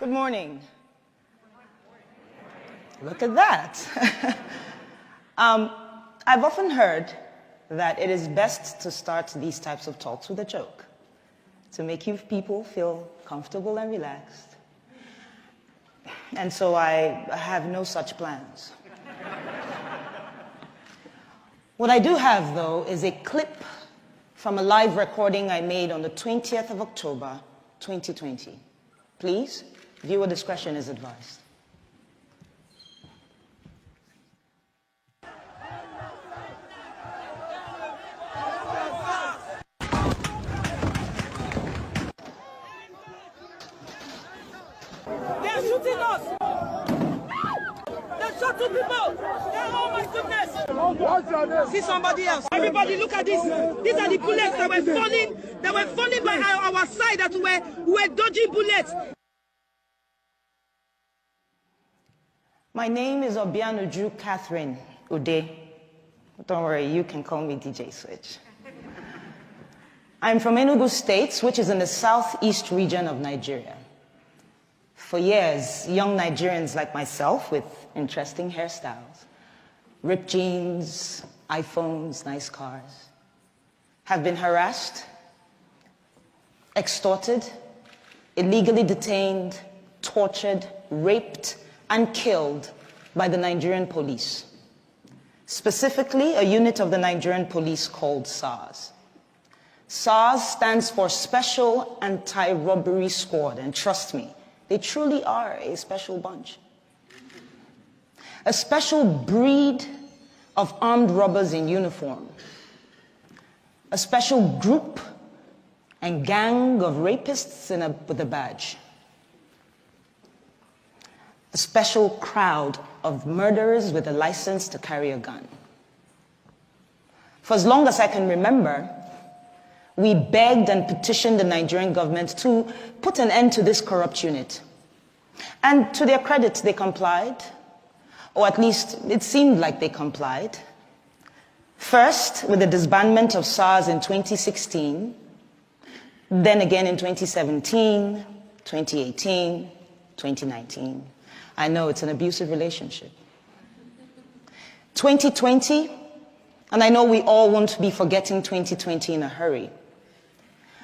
Good morning. Look at that. I've often heard that it is best to start these types of talks with a joke to make you people feel comfortable and relaxed. And so I have no such plans. What I do have, though, is a clip from a live recording I made on the 20th of October, 2020. Please, viewer discretion is advised. They're shooting us! They shot two people! Oh my goodness! See somebody else. Everybody look at this. These are the bullets that were falling by our side, that were dodging bullets. My name is Obianuju Catherine Ude. Don't worry, you can call me DJ Switch. I'm from Enugu State, which is in the southeast region of Nigeria. For years, young Nigerians like myself with interesting hairstyles, ripped jeans, iPhones, nice cars, have been harassed, extorted, illegally detained, tortured, raped, and killed by the Nigerian police. Specifically, a unit of the Nigerian police called SARS. SARS stands for Special Anti-Robbery Squad, and trust me, they truly are a special bunch. A special breed of armed robbers in uniform. A special group and gang of rapists with a badge. A special crowd of murderers with a license to carry a gun. For as long as I can remember, we begged and petitioned the Nigerian government to put an end to this corrupt unit. And to their credit, they complied, or at least it seemed like they complied. First, with the disbandment of SARS in 2016, then again in 2017, 2018, 2019. I know it's an abusive relationship. 2020, and I know we all won't be forgetting 2020 in a hurry.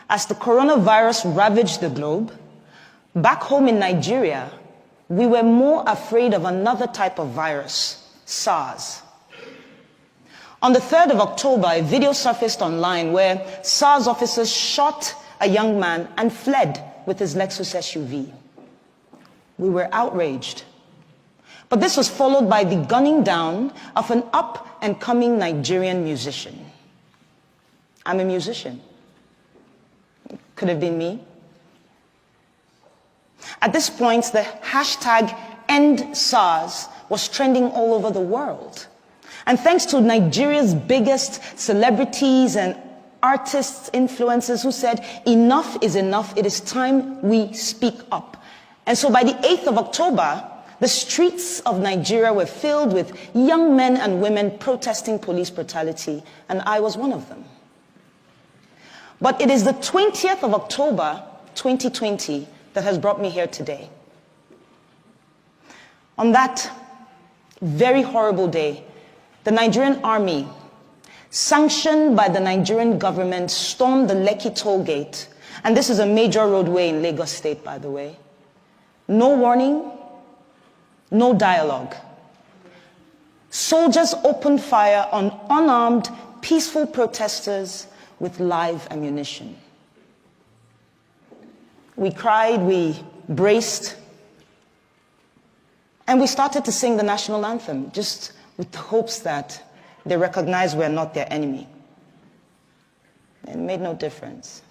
As the coronavirus ravaged the globe, back home in Nigeria, we were more afraid of another type of virus, SARS. On the 3rd of October, a video surfaced online where SARS officers shot a young man and fled with his Lexus SUV. We were outraged. But this was followed by the gunning down of an up-and-coming Nigerian musician. I'm a musician. Could have been me. At this point, the hashtag #EndSARS was trending all over the world. And thanks to Nigeria's biggest celebrities and artists, influencers who said, enough is enough, it is time we speak up. And so by the 8th of October, the streets of Nigeria were filled with young men and women protesting police brutality, and I was one of them. But it is the 20th of October, 2020, that has brought me here today. On that very horrible day, the Nigerian army, sanctioned by the Nigerian government, stormed the Lekki toll gate. And this is a major roadway in Lagos State, by the way. No warning, no dialogue. Soldiers opened fire on unarmed, peaceful protesters with live ammunition. We cried, we braced, and we started to sing the national anthem, just with the hopes that they recognized we're not their enemy. It made no difference.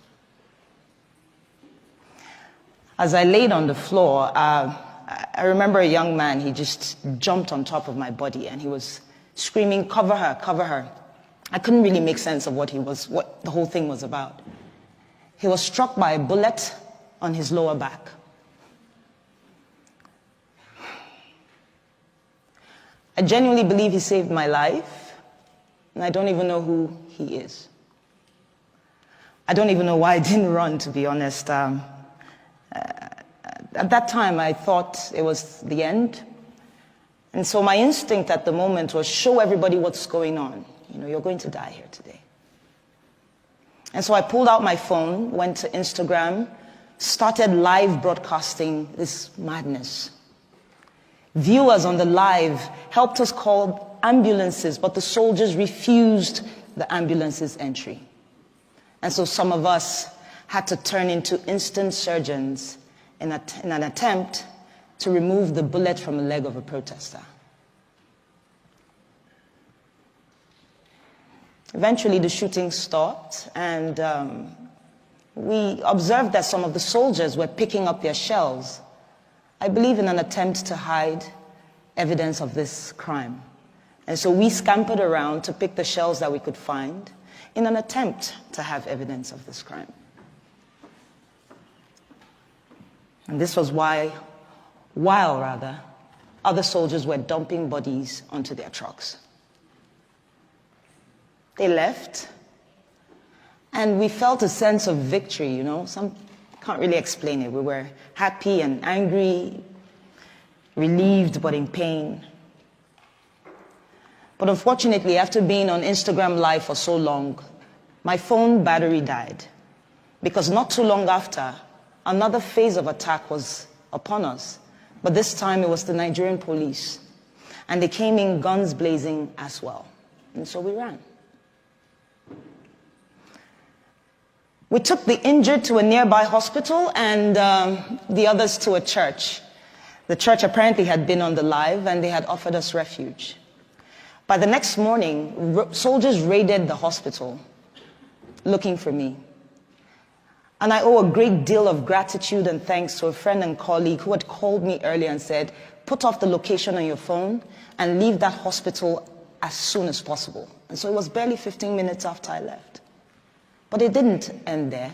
As I laid on the floor, I remember a young man, he just jumped on top of my body and he was screaming, "Cover her, cover her." I couldn't really make sense of what the whole thing was about. He was struck by a bullet on his lower back. I genuinely believe he saved my life, and I don't even know who he is. I don't even know why I didn't run, to be honest. At that time, I thought it was the end. And so my instinct at the moment was show everybody what's going on. You're going to die here today. And so I pulled out my phone, went to Instagram, started live broadcasting this madness. Viewers on the live helped us call ambulances, but the soldiers refused the ambulance's entry. And so some of us had to turn into instant surgeons in an attempt to remove the bullet from the leg of a protester. Eventually, the shooting stopped, and we observed that some of the soldiers were picking up their shells, I believe in an attempt to hide evidence of this crime. And so we scampered around to pick the shells that we could find in an attempt to have evidence of this crime. And this was while other soldiers were dumping bodies onto their trucks. They left, and we felt a sense of victory, Some can't really explain it. We were happy and angry, relieved but in pain. But unfortunately, after being on Instagram Live for so long, my phone battery died. Because not too long after, another phase of attack was upon us. But this time it was the Nigerian police. And they came in guns blazing as well. And so we ran. We took the injured to a nearby hospital and the others to a church. The church apparently had been on the live and they had offered us refuge. By the next morning, soldiers raided the hospital looking for me. And I owe a great deal of gratitude and thanks to a friend and colleague who had called me earlier and said, put off the location on your phone and leave that hospital as soon as possible. And so it was barely 15 minutes after I left. But it didn't end there.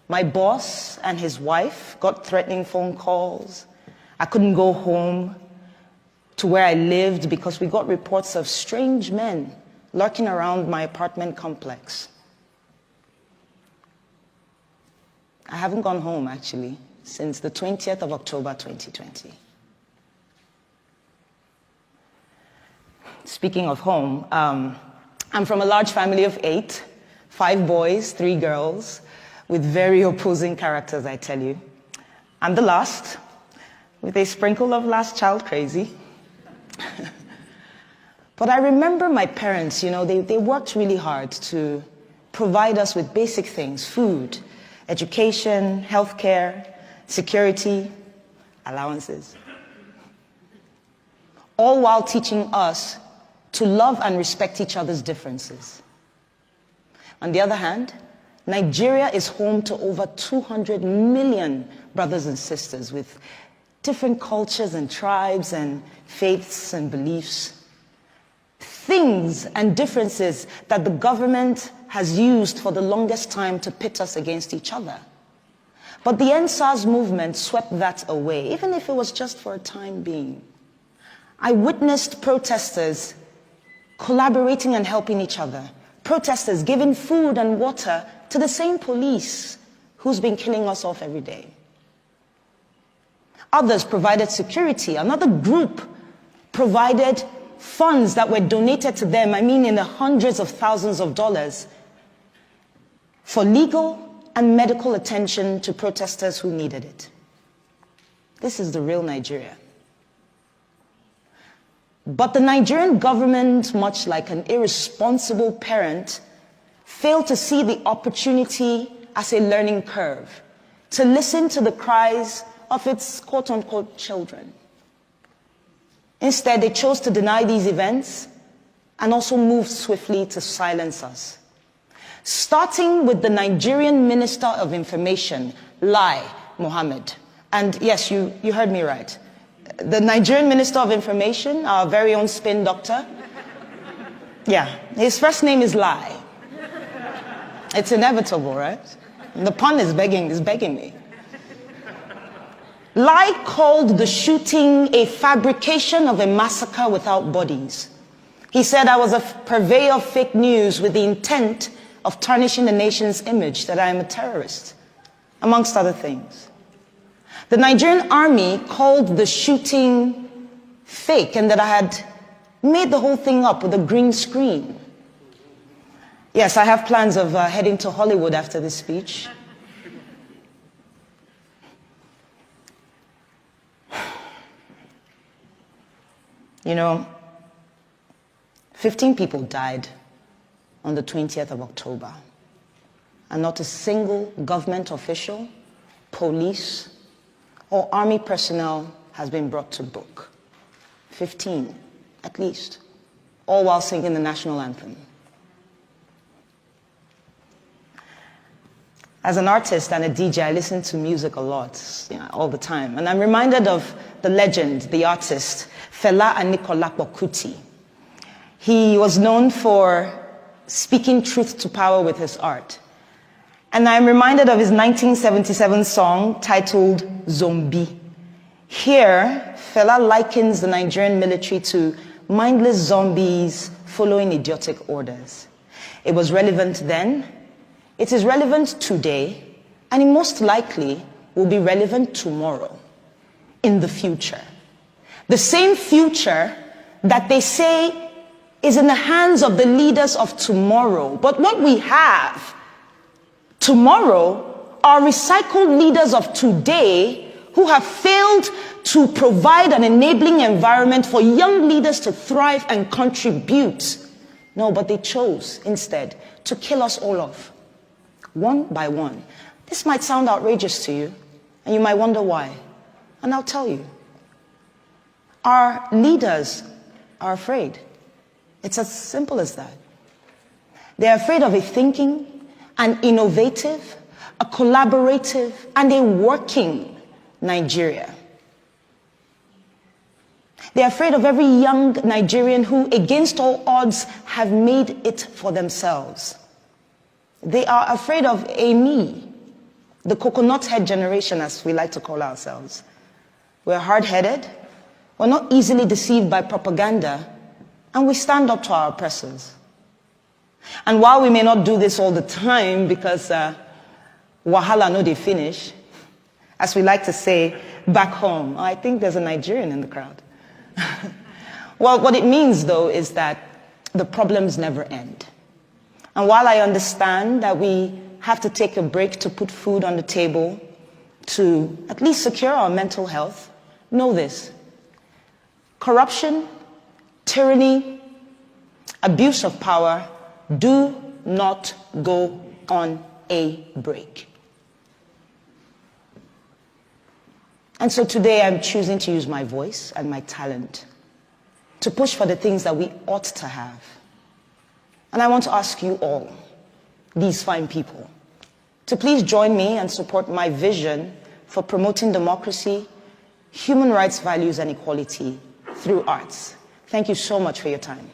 My boss and his wife got threatening phone calls. I couldn't go home to where I lived because we got reports of strange men lurking around my apartment complex. I haven't gone home, actually, since the 20th of October, 2020. Speaking of home, I'm from a large family of 8, 5 boys, 3 girls, with very opposing characters, I tell you. I'm the last, with a sprinkle of last child crazy. But I remember my parents, they worked really hard to provide us with basic things, food, education, healthcare, security, allowances. All while teaching us to love and respect each other's differences. On the other hand, Nigeria is home to over 200 million brothers and sisters with different cultures and tribes and faiths and beliefs. Things and differences that the government has used for the longest time to pit us against each other. But the NSAS movement swept that away, even if it was just for a time being. I witnessed protesters collaborating and helping each other. Protesters giving food and water to the same police who's been killing us off every day. Others provided security. Another group provided funds that were donated to them, in the hundreds of thousands of dollars, for legal and medical attention to protesters who needed it. This is the real Nigeria. But the Nigerian government, much like an irresponsible parent, failed to see the opportunity as a learning curve, to listen to the cries of its quote-unquote children. Instead, they chose to deny these events and also moved swiftly to silence us. Starting with the Nigerian Minister of Information, Lai Mohammed. And yes, you heard me right. The Nigerian Minister of Information, our very own spin doctor. Yeah, his first name is Lai. It's inevitable, right? The pun is begging me. Lai called the shooting a fabrication of a massacre without bodies. He said I was a purveyor of fake news with the intent of tarnishing the nation's image, that I am a terrorist, amongst other things. The Nigerian army called the shooting fake and that I had made the whole thing up with a green screen. Yes, I have plans of heading to Hollywood after this speech. You know, 15 people died on the 20th of October, and not a single government official, police, or army personnel has been brought to book. 15, at least, all while singing the national anthem. As an artist and a DJ, I listen to music a lot, all the time. And I'm reminded of the legend, the artist, Fela Anikulapo Kuti. He was known for speaking truth to power with his art. And I'm reminded of his 1977 song titled Zombie. Here, Fela likens the Nigerian military to mindless zombies following idiotic orders. It was relevant then, it is relevant today, and it most likely will be relevant tomorrow, in the future. The same future that they say is in the hands of the leaders of tomorrow. But what we have tomorrow are recycled leaders of today who have failed to provide an enabling environment for young leaders to thrive and contribute. No, but they chose instead to kill us all off, one by one. This might sound outrageous to you, and you might wonder why. And I'll tell you. Our leaders are afraid. It's as simple as that. They're afraid of a thinking, an innovative, a collaborative, and a working Nigeria. They're afraid of every young Nigerian who, against all odds, have made it for themselves. They are afraid of a me, the coconut head generation, as we like to call ourselves. We're hard-headed, we're not easily deceived by propaganda, and we stand up to our oppressors. And while we may not do this all the time because wahala no dey finish, as we like to say back home, I think there's a Nigerian in the crowd. Well, what it means, though, is that the problems never end. And while I understand that we have to take a break to put food on the table, to at least secure our mental health, know this. Corruption, tyranny, abuse of power do not go on a break. And so today I'm choosing to use my voice and my talent to push for the things that we ought to have. And I want to ask you all, these fine people, to please join me and support my vision for promoting democracy, human rights values, and equality through arts. Thank you so much for your time.